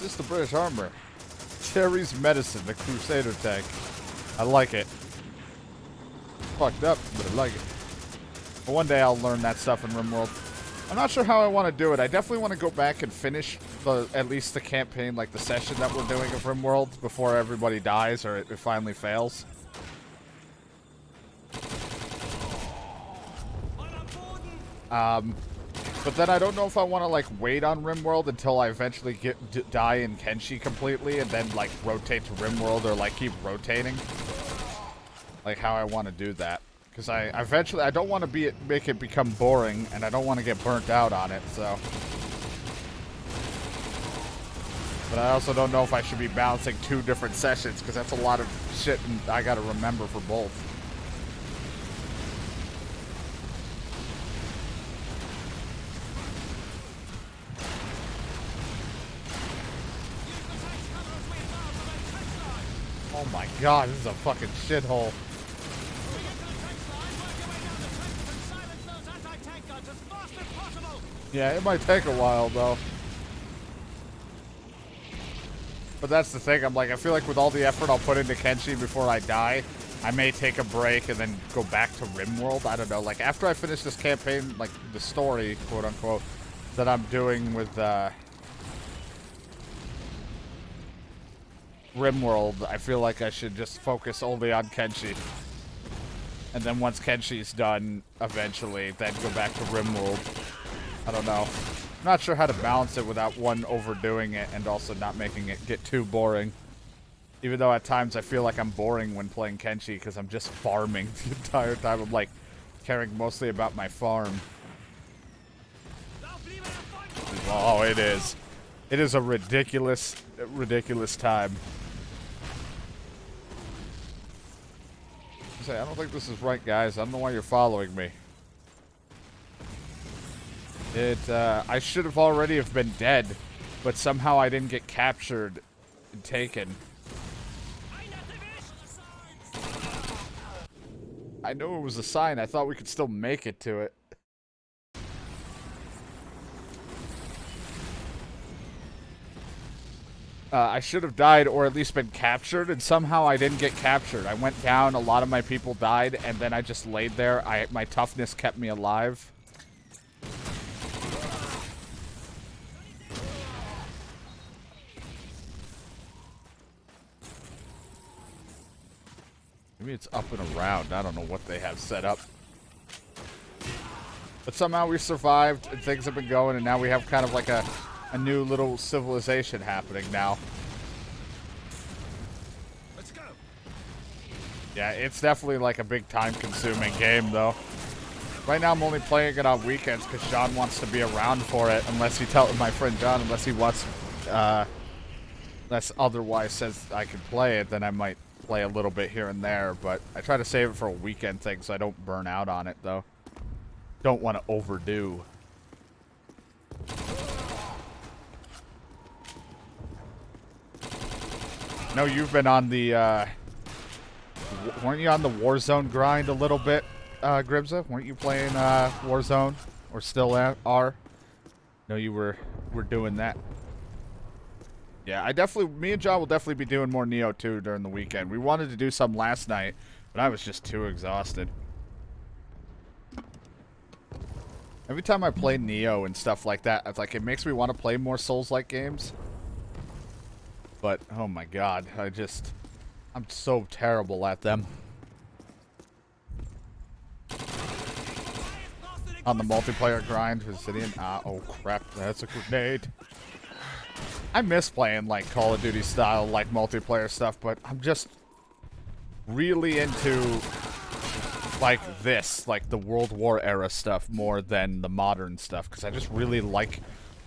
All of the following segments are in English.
this the British armor? Cherry's medicine, the Crusader tank. I like it. Fucked up, but I like it. But one day I'll learn that stuff in RimWorld. I'm not sure how I want to do it. I definitely want to go back and finish at least the campaign, like the session that we're doing of RimWorld before everybody dies or it finally fails. But then I don't know if I want to like wait on RimWorld until I eventually die in Kenshi completely and then like rotate to RimWorld or like keep rotating. Like how I want to do that. Because I don't want to make it become boring, and I don't want to get burnt out on it, so. But I also don't know if I should be balancing 2 different sessions, because that's a lot of shit and I gotta remember for both. Oh my god, this is a fucking shithole. Yeah, it might take a while, though. But that's the thing, I'm like, I feel like with all the effort I'll put into Kenshi before I die, I may take a break and then go back to RimWorld. I don't know, like, after I finish this campaign, like, the story, quote-unquote, that I'm doing with, RimWorld, I feel like I should just focus only on Kenshi. And then once Kenshi's done, eventually, then go back to RimWorld. I don't know. I'm not sure how to balance it without one overdoing it and also not making it get too boring. Even though at times I feel like I'm boring when playing Kenshi because I'm just farming the entire time. I'm like caring mostly about my farm. Oh, it is. It is a ridiculous, ridiculous time. I don't think this is right, guys. I don't know why you're following me. I should have already have been dead, but somehow I didn't get captured and taken. I know it was a sign. I thought we could still make it to it. I should have died or at least been captured, and somehow I didn't get captured. I went down, a lot of my people died, and then I just laid there. My toughness kept me alive. Maybe it's up and around. I don't know what they have set up. But somehow we survived, and things have been going, and now we have kind of like a new little civilization happening now. Let's go. Yeah, it's definitely like a big time-consuming game, though. Right now I'm only playing it on weekends because John wants to be around for it, unless he tells my friend John, unless he wants, unless otherwise says I can play it, then I might play a little bit here and there, but I try to save it for a weekend thing so I don't burn out on it, though. Don't want to overdo. No, you've been on the, weren't you on the Warzone grind a little bit, Gribza? Weren't you playing, Warzone? Or still are? No, you were doing that. Yeah, me and John will definitely be doing more Neo 2 during the weekend. We wanted to do some last night, but I was just too exhausted. Every time I play Neo and stuff like that, it's like, it makes me want to play more Souls-like games. But, oh my god, I'm so terrible at them. On the multiplayer grind for Obsidian. Oh crap, that's a grenade. I miss playing, like, Call of Duty style, like, multiplayer stuff, but I'm just really into, like, this, like, the World War era stuff more than the modern stuff, because I just really like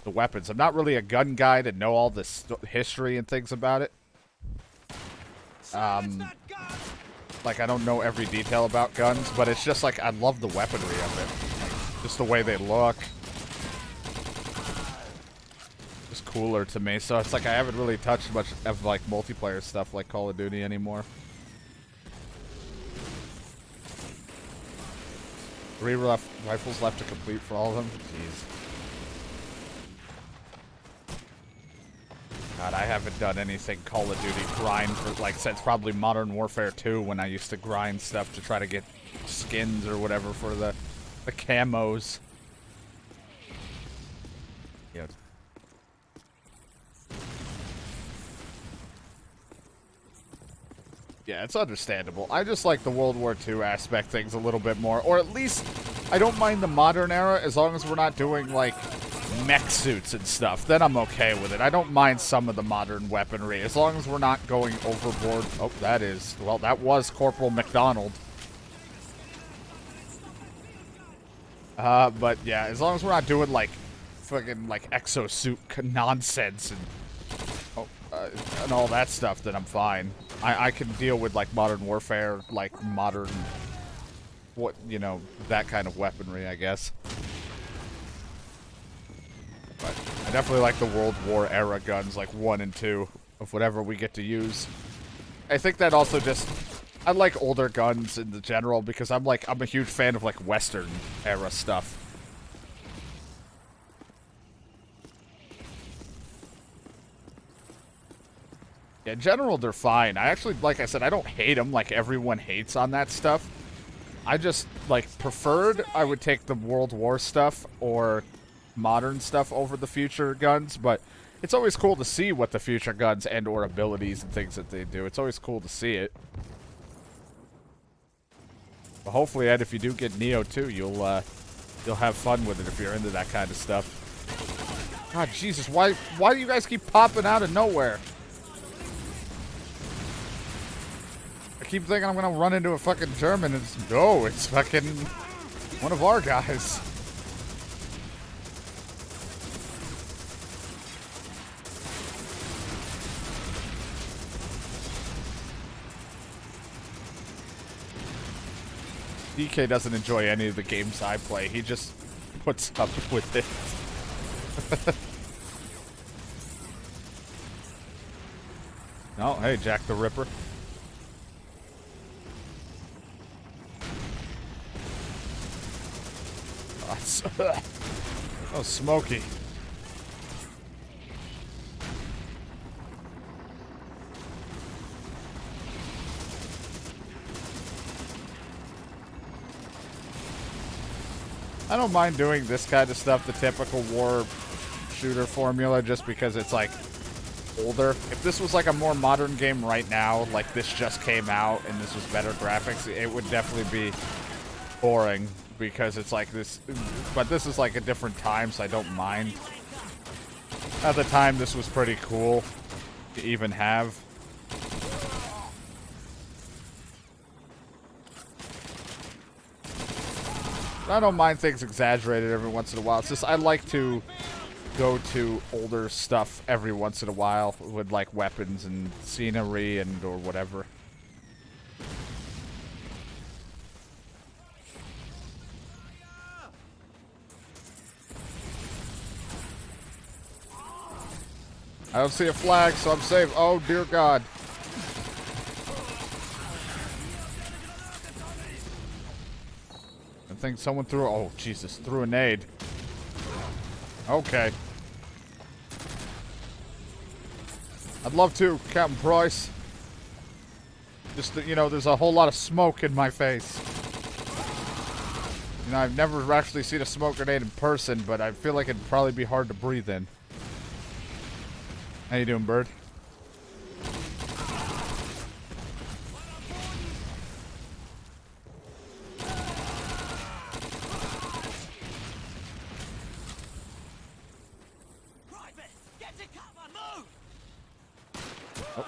the weapons. I'm not really a gun guy to know all this history and things about it. Like, I don't know every detail about guns, but it's just, like, I love the weaponry of it. Like, just the way they look. Just cooler to me. So it's like I haven't really touched much of, like, multiplayer stuff like Call of Duty anymore. 3 rifles left to complete for all of them? Jeez. God, I haven't done anything Call of Duty grind for, like, since probably Modern Warfare 2 when I used to grind stuff to try to get skins or whatever for the camos. Yeah. Yeah, it's understandable. I just like the World War II aspect things a little bit more. Or at least, I don't mind the modern era as long as we're not doing, like, mech suits and stuff. Then I'm okay with it. I don't mind some of the modern weaponry as long as we're not going overboard. Oh, that was Corporal McDonald. But yeah, as long as we're not doing, like, fucking, like, exosuit nonsense and all that stuff, then I'm fine. I can deal with, like, Modern Warfare, like, modern, that kind of weaponry, I guess. But I definitely like the World War era guns, like 1 and 2, of whatever we get to use. I think that also just, I like older guns in the general, because I'm a huge fan of, like, Western era stuff. Yeah, in general, they're fine. I actually, like I said, I don't hate them like everyone hates on that stuff. I just, like, preferred I would take the World War stuff or modern stuff over the future guns, but it's always cool to see what the future guns and or abilities and things that they do. It's always cool to see it. But hopefully, Ed, if you do get Neo too, you'll have fun with it if you're into that kind of stuff. God, Jesus, why do you guys keep popping out of nowhere? I keep thinking I'm gonna run into a fucking German, and it's fucking one of our guys. DK doesn't enjoy any of the games I play. He just puts up with it. Oh, hey, Jack the Ripper. Oh, smoky. I don't mind doing this kind of stuff, the typical war shooter formula, just because it's, like, older. If this was, like, a more modern game right now, like this just came out and this was better graphics, it would definitely be boring, because it's like this, but this is, like, a different time, so I don't mind. At the time, this was pretty cool to even have. I don't mind things exaggerated every once in a while. It's just I like to go to older stuff every once in a while with, like, weapons and scenery and or whatever. I don't see a flag, so I'm safe. Oh, dear God. I think someone threw... Oh, Jesus. Threw a nade. Okay. I'd love to, Captain Price. Just, you know, there's a whole lot of smoke in my face. You know, I've never actually seen a smoke grenade in person, but I feel like it'd probably be hard to breathe in. How you doing, bird?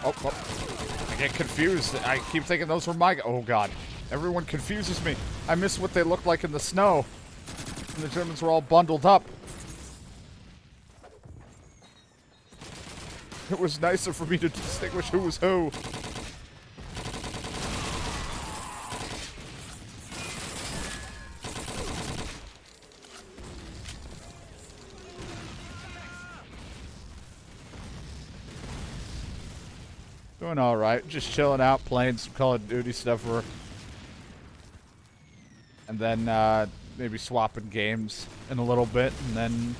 Oh. I get confused. I keep thinking those were my... Oh, God. Everyone confuses me. I miss what they looked like in the snow. And the Germans were all bundled up. It was nicer for me to distinguish who was who. Doing alright. Just chilling out, playing some Call of Duty stuff. And then maybe swapping games in a little bit. And then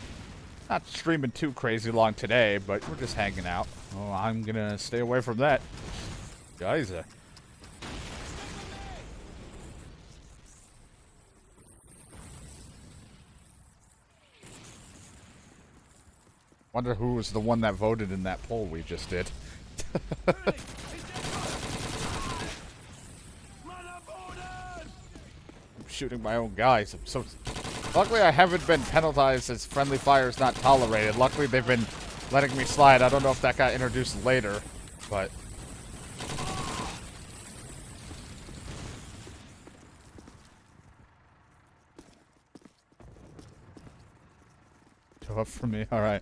Not streaming too crazy long today, but we're just hanging out. Oh, I'm gonna stay away from that. Guys, wonder who was the one that voted in that poll we just did. I'm shooting my own guys. I'm so... Luckily, I haven't been penalized as friendly fire is not tolerated. Luckily, they've been letting me slide. I don't know if that got introduced later, but... Up for me. All right.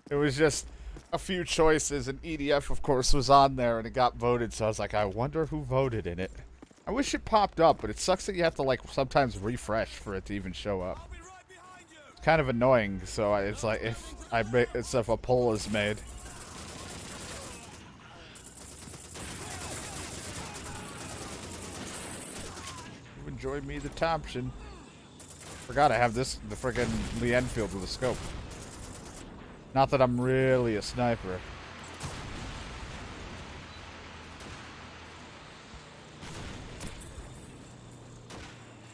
It was just a few choices, and EDF, of course, was on there, and it got voted. So I was like, I wonder who voted in it. I wish it popped up, but it sucks that you have to like sometimes refresh for it to even show up. It's kind of annoying. So it's like if a poll is made. Enjoy me the Thompson. Forgot I have the friggin' Lee Enfield with a scope. Not that I'm really a sniper.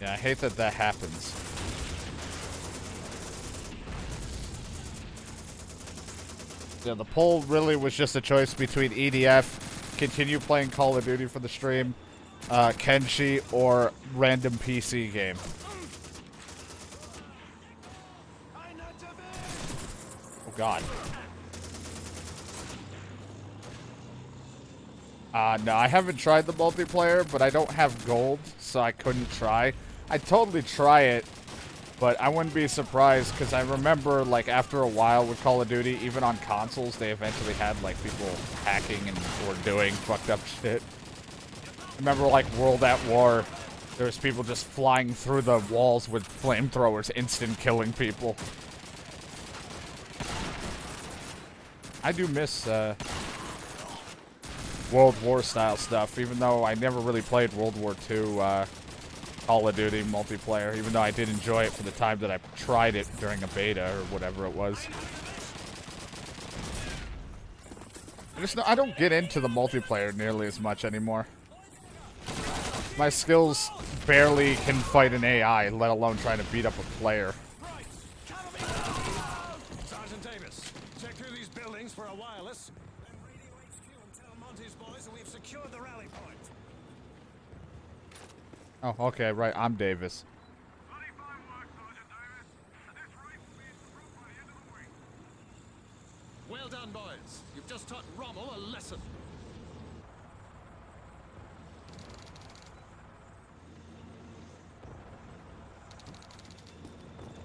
Yeah, I hate that that happens. Yeah, the poll really was just a choice between EDF, continue playing Call of Duty for the stream, Kenshi, or random PC game. God. No, I haven't tried the multiplayer, but I don't have gold, so I couldn't try. I'd totally try it, but I wouldn't be surprised, because I remember, like, after a while with Call of Duty, even on consoles, they eventually had, like, people hacking and or doing fucked up shit. I remember, like, World at War, there was people just flying through the walls with flamethrowers, instant killing people. I do miss World War style stuff, even though I never really played World War II Call of Duty multiplayer, even though I did enjoy it for the time that I tried it during a beta or whatever it was. I don't get into the multiplayer nearly as much anymore. My skills barely can fight an AI, let alone trying to beat up a player. For a wireless, then radio HQ and tell Monty's boys that we've secured the rally point. Oh, okay, right. I'm Davis. Bloody fine work, Sergeant Davis. At this rate, we'll be in Truk by the end of the week. Well done, boys. You've just taught Rommel a lesson.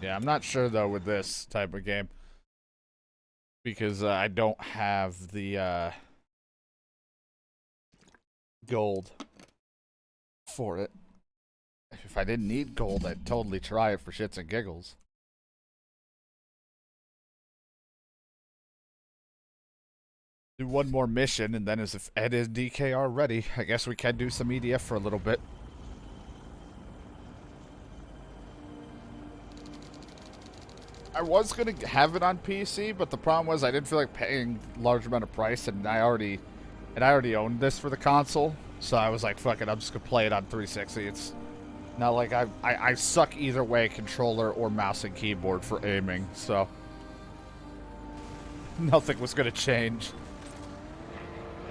Yeah, I'm not sure though with this type of game. Because I don't have the gold for it. If I didn't need gold, I'd totally try it for shits and giggles. Do one more mission, and then as if Ed and DK are ready, I guess we can do some EDF for a little bit. I was going to have it on PC, but the problem was I didn't feel like paying a large amount of price, and I already owned this for the console, so I was like, fuck it, I'm just going to play it on 360. It's not like I suck either way, controller or mouse and keyboard for aiming, so nothing was going to change.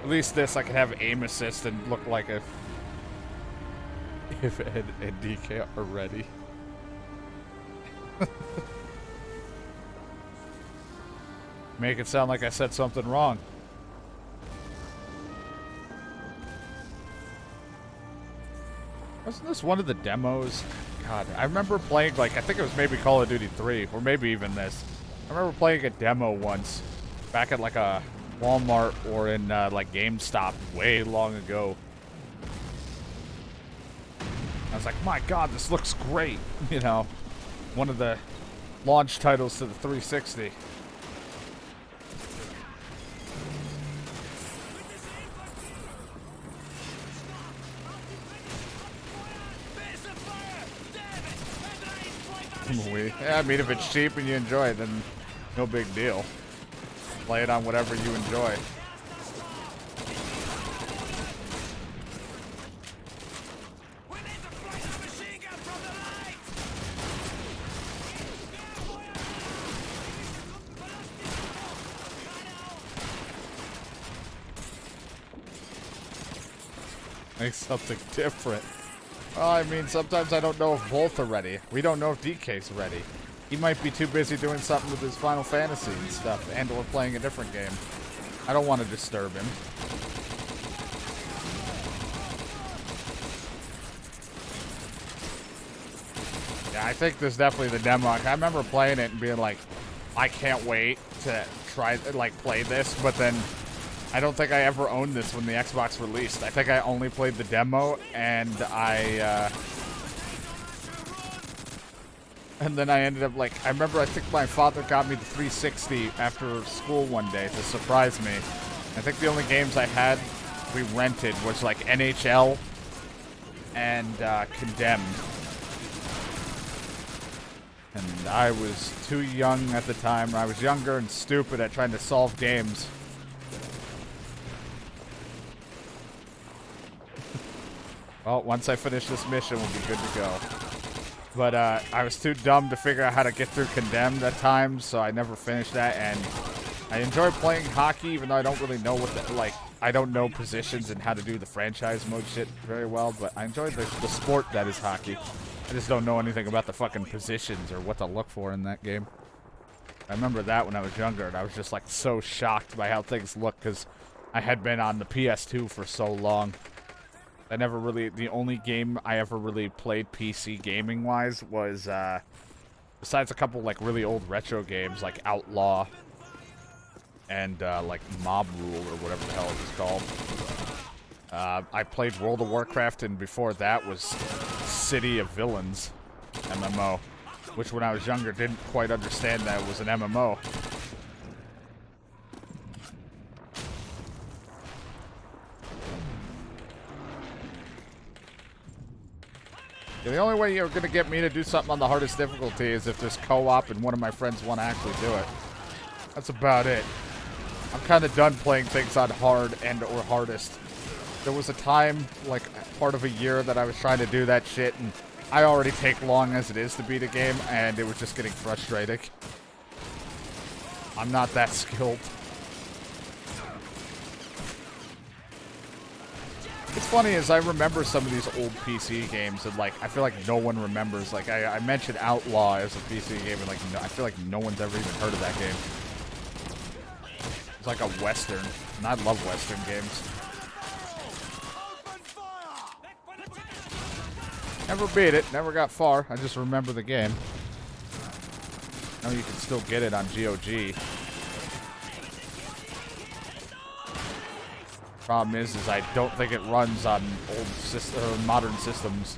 At least this, I could have aim assist and look like if Ed and DK are ready. Make it sound like I said something wrong. Wasn't this one of the demos? God, I remember playing, like, I think it was maybe Call of Duty 3, or maybe even this. I remember playing a demo once, back at, like, a Walmart or in, like, GameStop way long ago. I was like, my God, this looks great. You know, one of the launch titles to the 360. Yeah, I mean, if it's cheap and you enjoy it, then No big deal. Play it on whatever you enjoy. We need to fire the machine gun from the right! Make something different. Well, I mean, sometimes I don't know if both are ready. We don't know if DK's ready. He might be too busy doing something with his Final Fantasy and stuff, and or playing a different game. I don't want to disturb him. Yeah, I think there's definitely the demo. I remember playing it and being like, I can't wait to try, like, play this, but then I don't think I ever owned this when the Xbox released. I think I only played the demo, and and then I ended up, like, I remember I think my father got me the 360 after school one day to surprise me. I think the only games I had we rented was, like, NHL and Condemned. And I was too young at the time. I was younger and stupid at trying to solve games. Well, once I finish this mission, we'll be good to go. But I was too dumb to figure out how to get through Condemned at times, so I never finished that. And I enjoy playing hockey, even though I don't really know what the, like, I don't know positions and how to do the franchise mode shit very well. But I enjoy the sport that is hockey. I just don't know anything about the fucking positions or what to look for in that game. I remember that when I was younger, and I was just, like, so shocked by how things look, because I had been on the PS2 for so long. I never really, the only game I ever really played PC gaming-wise was, besides a couple, like, really old retro games, like Outlaw and, like, Mob Rule, or whatever the hell it was called. I played World of Warcraft, and before that was City of Villains MMO, which when I was younger didn't quite understand that it was an MMO. Yeah, the only way you're going to get me to do something on the hardest difficulty is if there's co-op and one of my friends want to actually do it. That's about it. I'm kind of done playing things on hard and or hardest. There was a time, like part of a year, that I was trying to do that shit, and I already take long as it is to beat a game, and it was just getting frustrating. I'm not that skilled. What's funny is I remember some of these old PC games, and like I feel like no one remembers. Like I mentioned Outlaw as a PC game, and like no, I feel like no one's ever even heard of that game. It's like a Western, and I love Western games. Never beat it, never got far. I just remember the game. Now you can still get it on GOG. Problem is I don't think it runs on modern systems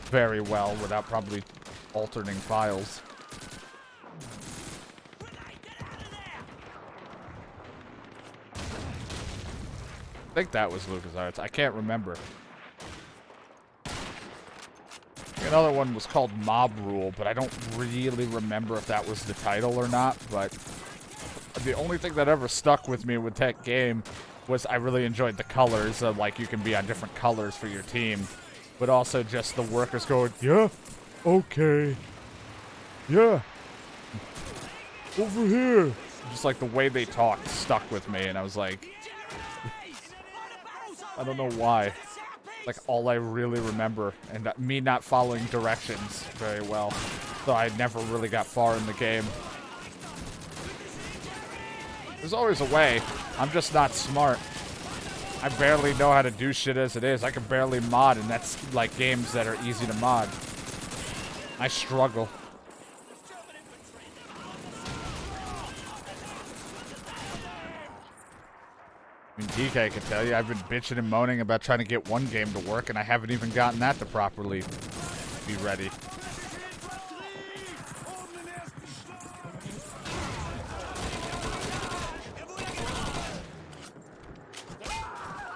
very well without probably altering files. I think that was LucasArts. I can't remember. Another one was called Mob Rule, but I don't really remember if that was the title or not. But the only thing that ever stuck with me with that game was I really enjoyed the colors. Like, you can be on different colors for your team. But also just the workers going, yeah, okay, yeah, over here. Just like the way they talked stuck with me, and I was like, I don't know why. Like, all I really remember, and me not following directions very well, so I never really got far in the game. There's always a way. I'm just not smart. I barely know how to do shit as it is. I can barely mod, and that's like games that are easy to mod. I struggle. I mean, DK can tell you, I've been bitching and moaning about trying to get one game to work, and I haven't even gotten that to properly be ready.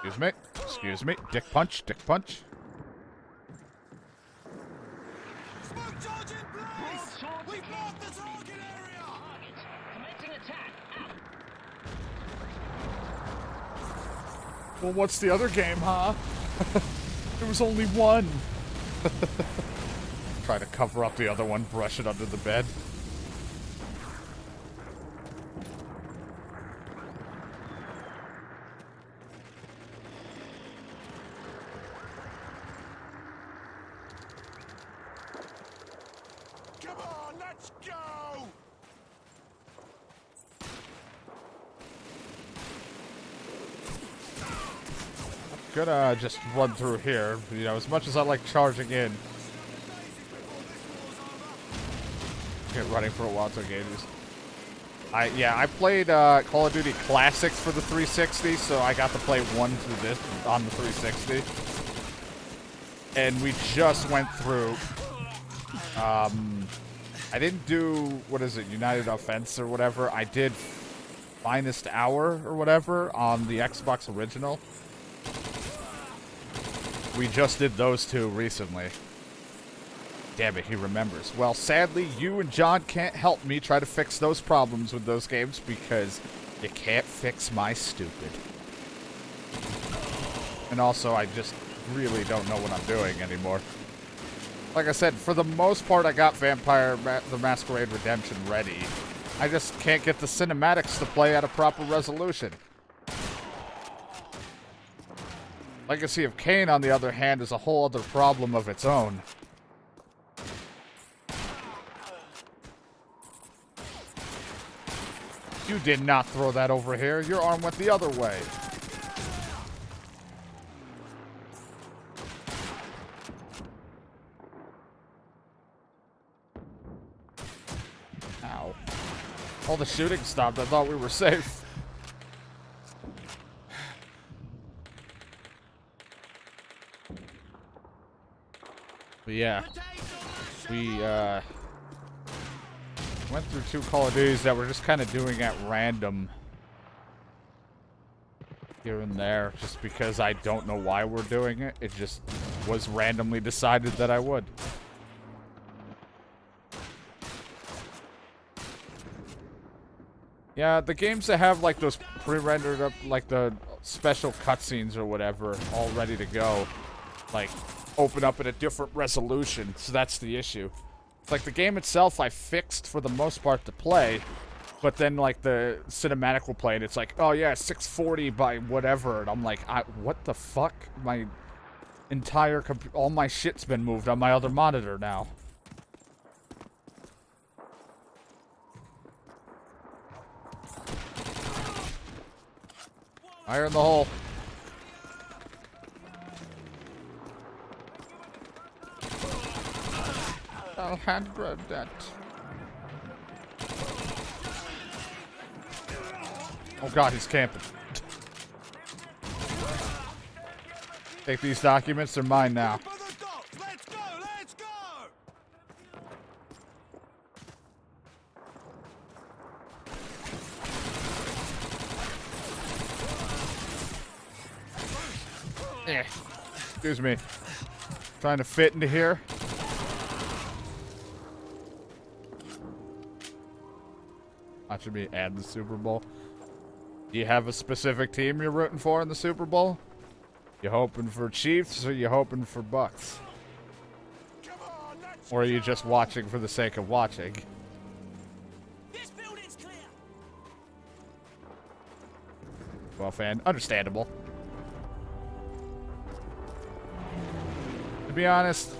Excuse me. Excuse me. Dick punch. Dick punch. Smoke charge in place! We blocked the target area! Well, what's the other game, huh? There was only one. Try to cover up the other one, brush it under the bed. Come on, let's go! Gonna just run through here. You know, as much as I like charging in. Get running for a while to gauges. I played Call of Duty Classics for the 360, so I got to play 1 through this on the 360. And we just went through. I didn't do, what is it, United Offense or whatever. I did Finest Hour or whatever on the Xbox original. We just did those two recently. Damn it, he remembers. Well, sadly, you and John can't help me try to fix those problems with those games because you can't fix my stupid. And also, I just really don't know what I'm doing anymore. Like I said, for the most part, I got Vampire the Masquerade Redemption ready. I just can't get the cinematics to play at a proper resolution. Legacy of Kain, on the other hand, is a whole other problem of its own. You did not throw that over here. Your arm went the other way. Ow. All the shooting stopped. I thought we were safe. But yeah, we went through 2 Call of Duties that we're just kind of doing at random here and there, just because I don't know why we're doing it. It just was randomly decided that I would. Yeah, the games that have like those pre-rendered up, like the special cutscenes or whatever, all ready to go, like open up at a different resolution, so that's the issue. Like the game itself I fixed for the most part to play, but then like the cinematic will play and it's like, oh yeah, 640 by whatever, and I'm like, what the fuck? My entire all my shit's been moved on my other monitor now. Fire in the hole. I'll hand grab that. Oh god, he's camping. Take these documents, they're mine now. Let's go, let's go! Yeah. Excuse me. Trying to fit into here. Watching me add the Super Bowl. Do you have a specific team you're rooting for in the Super Bowl? You hoping for Chiefs or you hoping for Bucks? Or are you just watching for the sake of watching? This building's clear. Well, fan, understandable. To be honest,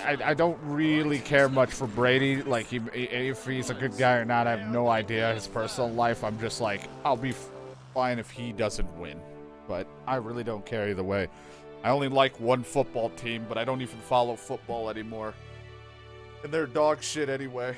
I don't really care much for Brady. Like, if he's a good guy or not, I have no idea. His personal life, I'm just like, I'll be fine if he doesn't win. But I really don't care either way. I only like one football team, but I don't even follow football anymore. And they're dog shit anyway.